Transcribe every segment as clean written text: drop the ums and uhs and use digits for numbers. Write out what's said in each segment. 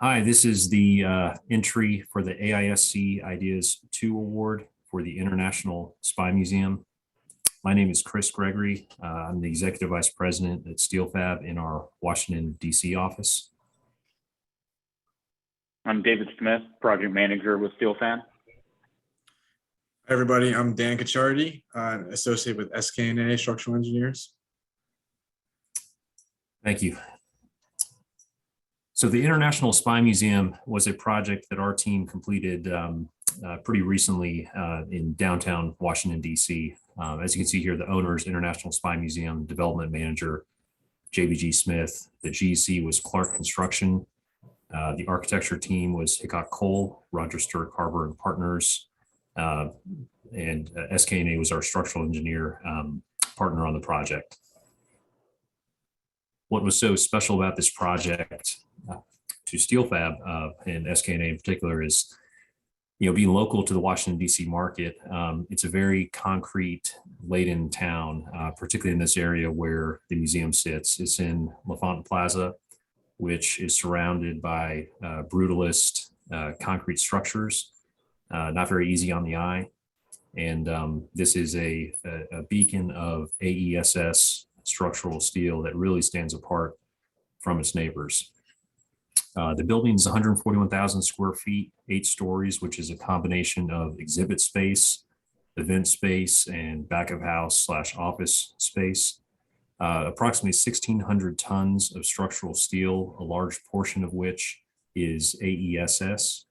Hi, this is the entry for the AISC IDEAS² award for the International Spy Museum. My name is Chris Gregory. I'm the Executive Vice President at SteelFab in our Washington, D.C. office. I'm David Smith, Project Manager with SteelFab. Hi, everybody. I'm Dan Cacciardi, Associate with SK&A Structural Engineers. Thank you. So the International Spy Museum was a project that our team completed pretty recently in downtown Washington, D.C. As you can see here, the owner's International Spy Museum Development Manager, JBG Smith. The GC was Clark Construction. The architecture team was Hickok Cole, Roger Stewart Carver and Partners. And SK&A was our structural engineer partner on the project. What was so special about this project to SteelFab and SK&A in particular is, being local to the Washington, D.C. market. It's a very concrete laden town, particularly in this area where the museum sits. It's in LaFont Plaza, which is surrounded by brutalist concrete structures, not very easy on the eye. And this is a beacon of AESS structural steel that really stands apart from its neighbors. The building is 141,000 square feet, 8 stories, which is a combination of exhibit space, event space, and back of house / office space. Approximately 1,600 tons of structural steel, a large portion of which is AESS.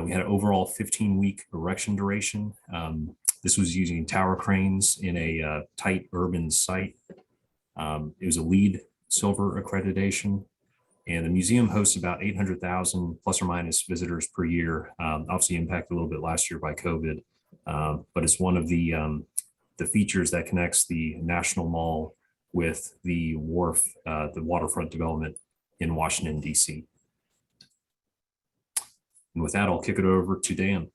We had an overall 15-week erection duration. This was using tower cranes in a tight urban site. It was a LEED silver accreditation, and the museum hosts about 800,000 plus or minus visitors per year. Obviously impacted a little bit last year by COVID, but it's one of the features that connects the National Mall with the wharf, the waterfront development in Washington, D.C. And with that, I'll kick it over to Dan.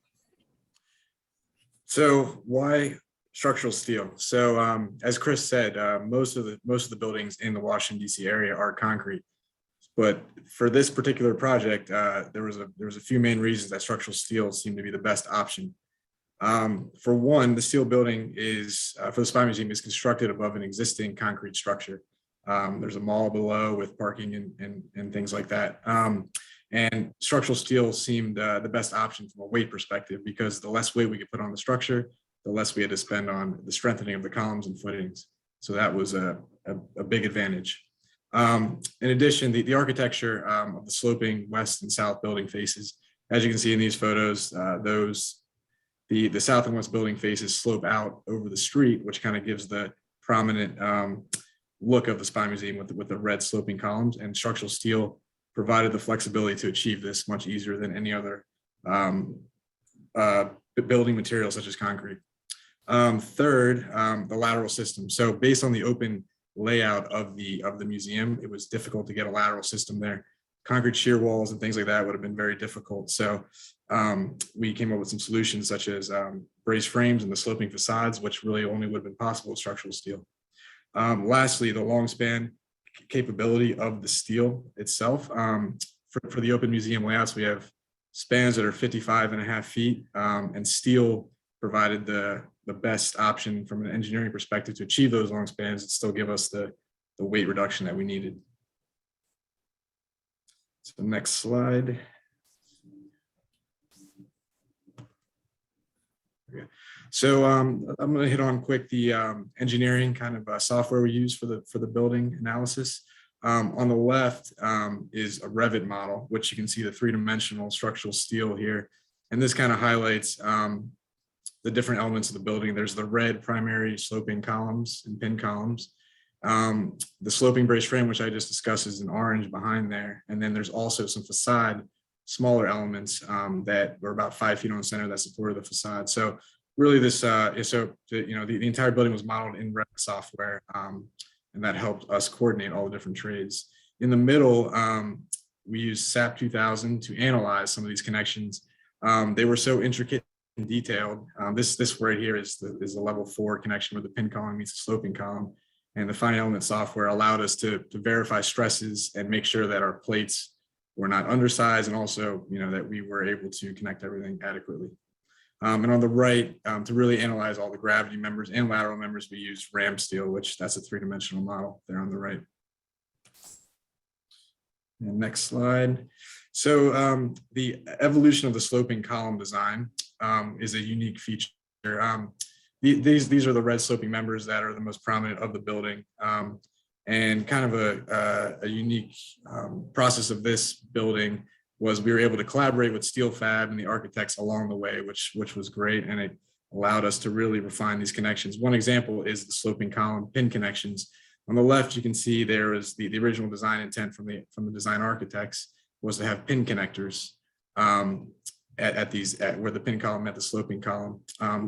So why structural steel? So as Chris said, most of the buildings in the Washington, D.C. area are concrete. But for this particular project, there was a few main reasons that structural steel seemed to be the best option. For one, the steel building is for the Spy Museum is constructed above an existing concrete structure. There's a mall below with parking and things like that. And structural steel seemed the best option from a weight perspective, because the less weight we could put on the structure, the less we had to spend on the strengthening of the columns and footings. So that was a big advantage. In addition, the architecture of the sloping west and south building faces, as you can see in these photos, the south and west building faces slope out over the street, which kind of gives the prominent look of the Spy Museum with the red sloping columns, and structural steel provided the flexibility to achieve this much easier than any other building material such as concrete. Third, the lateral system. So based on the open layout of the museum, it was difficult to get a lateral system there. Concrete shear walls and things like that would have been very difficult. So we came up with some solutions such as braced frames and the sloping facades, which really only would have been possible with structural steel. Lastly, the long span capability of the steel itself. For the open museum layouts, we have spans that are 55.5 feet, and steel provided the best option from an engineering perspective to achieve those long spans and still give us the weight reduction that we needed. So next slide. Okay. So I'm going to hit on quick the engineering kind of software we use for the building analysis. On the left is a Revit model, which you can see the 3-dimensional structural steel here, and this kind of highlights the different elements of the building. There's the red primary sloping columns and pin columns. The sloping brace frame, which I just discussed, is in orange behind there, and then there's also some facade smaller elements that were about 5 feet on the center that supported the facade. So really this, the entire building was modeled in Revit software, and that helped us coordinate all the different trades. In the middle, we used SAP 2000 to analyze some of these connections. They were so intricate and detailed. This right here is a level 4 connection where the pin column meets the sloping column. And the Finalist software allowed us to verify stresses and make sure that our plates were not undersized, and also, that we were able to connect everything adequately. And on the right, to really analyze all the gravity members and lateral members, we used ram steel, which that's a three-dimensional model there on the right. And next slide. So the evolution of the sloping column design is a unique feature. These are the red sloping members that are the most prominent of the building. And kind of a unique process of this building was we were able to collaborate with Steel Fab and the architects along the way, which was great, and it allowed us to really refine these connections. One example is the sloping column pin connections. On the left, you can see there is the original design intent from the design architects was to have pin connectors at where the pin column met the sloping column.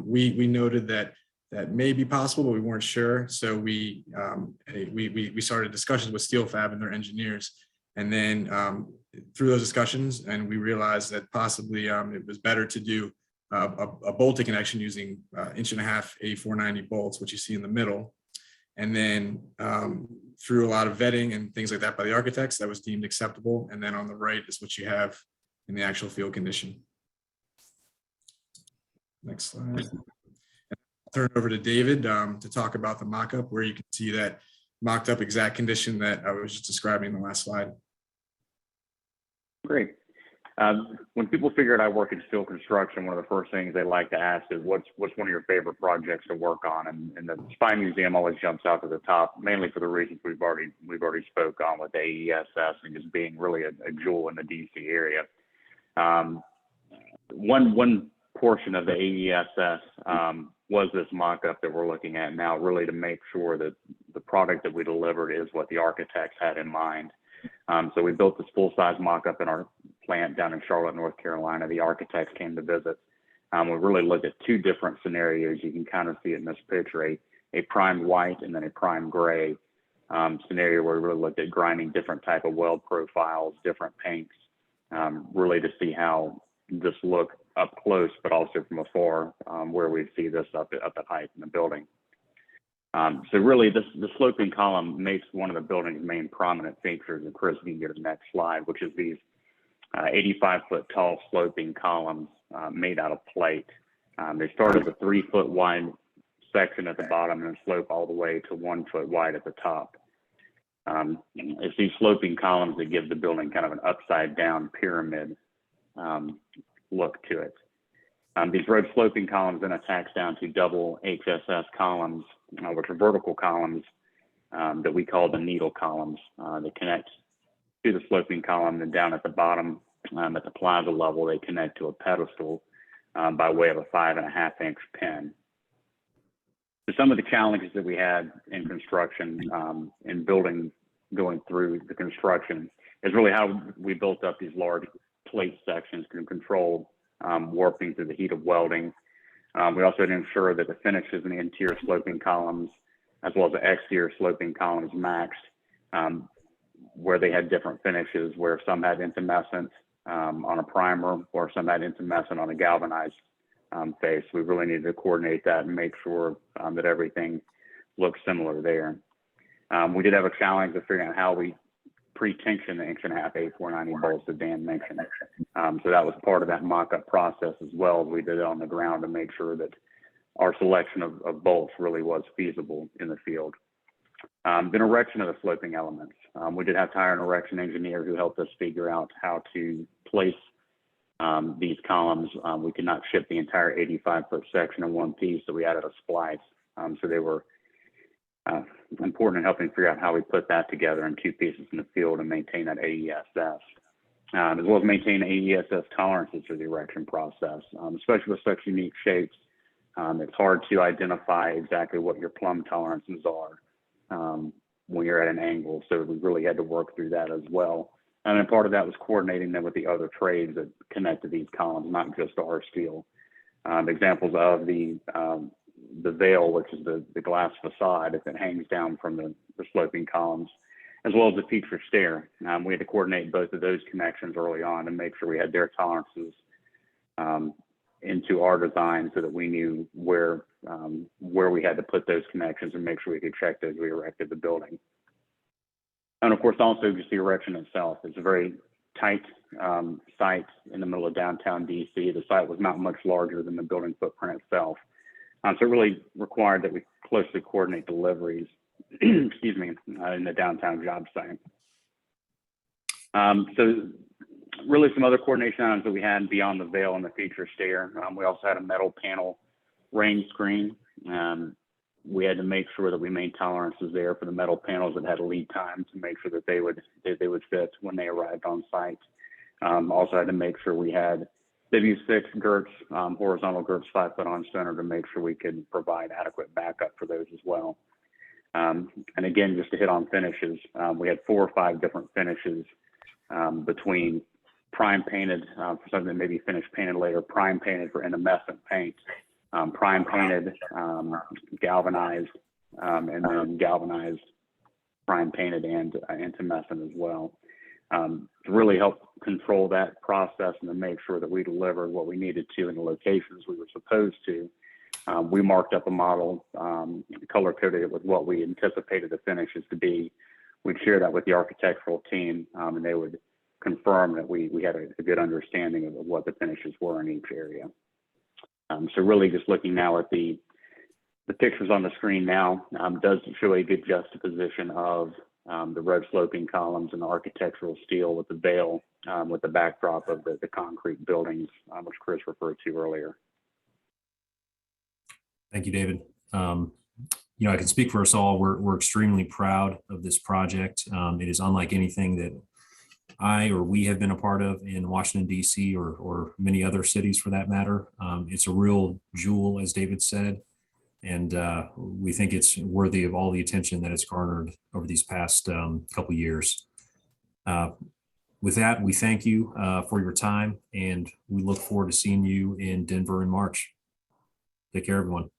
We noted that may be possible, but we weren't sure. So we started discussions with Steel Fab and their engineers. And then through those discussions, and we realized that possibly it was better to do a bolted connection using 1.5 inch A490 bolts, which you see in the middle. And then through a lot of vetting and things like that by the architects, that was deemed acceptable. And then on the right is what you have in the actual field condition. Next slide. Turn it over to David to talk about the mock-up, where you can see that mocked up exact condition that I was just describing in the last slide. Great. When people figure out I work in steel construction, one of the first things they like to ask is what's one of your favorite projects to work on? And the Spine Museum always jumps out to the top, mainly for the reasons we've already spoke on with AESS and just being really a jewel in the DC area. One portion of the AESS was this mock-up that we're looking at now, really to make sure that the product that we delivered is what the architects had in mind. So we built this full-size mock-up in our plant down in Charlotte, North Carolina. The architects came to visit. We really looked at two different scenarios. You can kind of see it in this picture, a prime white and then a prime gray scenario, where we really looked at grinding different type of weld profiles, different paints, really to see how this looked up close, but also from afar, where we see this up at height in the building. So really, the sloping column makes one of the building's main prominent features, and Chris, you can go to the next slide, which is these 85-foot tall sloping columns made out of plate. They start as a 3-foot wide section at the bottom and slope all the way to 1 foot wide at the top. It's these sloping columns that give the building kind of an upside down pyramid look to it. These road sloping columns then attach down to double HSS columns, which are vertical columns that we call the needle columns. They connect to the sloping column, and down at the bottom at the plaza level, they connect to a pedestal by way of a 5.5-inch pin. So some of the challenges that we had in construction, in building, going through the construction, is really how we built up these large plate sections to control warping through the heat of welding. We also had to ensure that the finishes in the interior sloping columns, as well as the exterior sloping columns, matched, where they had different finishes, where some had intumescent on a primer, or some had intumescent on a galvanized face. We really needed to coordinate that and make sure that everything looked similar there. We did have a challenge of figuring out how we pre-tension the 1.5 A490 bolts that Dan mentioned. So that was part of that mock-up process as well. We did it on the ground to make sure that our selection of bolts really was feasible in the field. Then erection of the sloping elements. We did have to hire an erection engineer who helped us figure out how to place these columns. We could not ship the entire 85-foot section in one piece, so we added a splice. So they were important in helping figure out how we put that together in two pieces in the field and maintain that AESS, as well as maintain AESS tolerances through the erection process, especially with such unique shapes. It's hard to identify exactly what your plumb tolerances are when you're at an angle. So we really had to work through that as well. And then part of that was coordinating them with the other trades that connect to these columns, not just our steel. Examples of the veil, which is the glass facade, if it hangs down from the sloping columns, as well as the feature stair. We had to coordinate both of those connections early on and make sure we had their tolerances into our design, so that we knew where we had to put those connections and make sure we could check those as we erected the building. And of course, also just the erection itself is a very tight site in the middle of downtown DC. The site was not much larger than the building footprint itself. So it really required that we closely coordinate deliveries, excuse me, in the downtown job site. So really some other coordination items that we had beyond the veil and the feature stair. We also had a metal panel rain screen. We had to make sure that we made tolerances there for the metal panels that had a lead time to make sure that they would fit when they arrived on site. Also had to make sure we had W6 girts, horizontal girts 5 foot on center to make sure we could provide adequate backup for those as well. And again, just to hit on finishes, we had 4 or 5 different finishes between prime painted for something that may be finished painted later, prime painted for intumescent paint, prime painted, galvanized, and then galvanized, prime painted, and intumescent as well. To really help control that process and to make sure that we delivered what we needed to in the locations we were supposed to, we marked up a model, color coded it with what we anticipated the finishes to be. We'd share that with the architectural team, and they would confirm that we had a good understanding of what the finishes were in each area. So really just looking now at the pictures on the screen now does show a good juxtaposition of the road sloping columns and the architectural steel with the veil, with the backdrop of the concrete buildings, which Chris referred to earlier. Thank you, David. You know, I can speak for us all. We're extremely proud of this project. It is unlike anything that I or we have been a part of in Washington, D.C. or many other cities for that matter. It's a real jewel, as David said, and we think it's worthy of all the attention that it's garnered over these past couple years. With that, we thank you for your time, and we look forward to seeing you in Denver in March. Take care, everyone.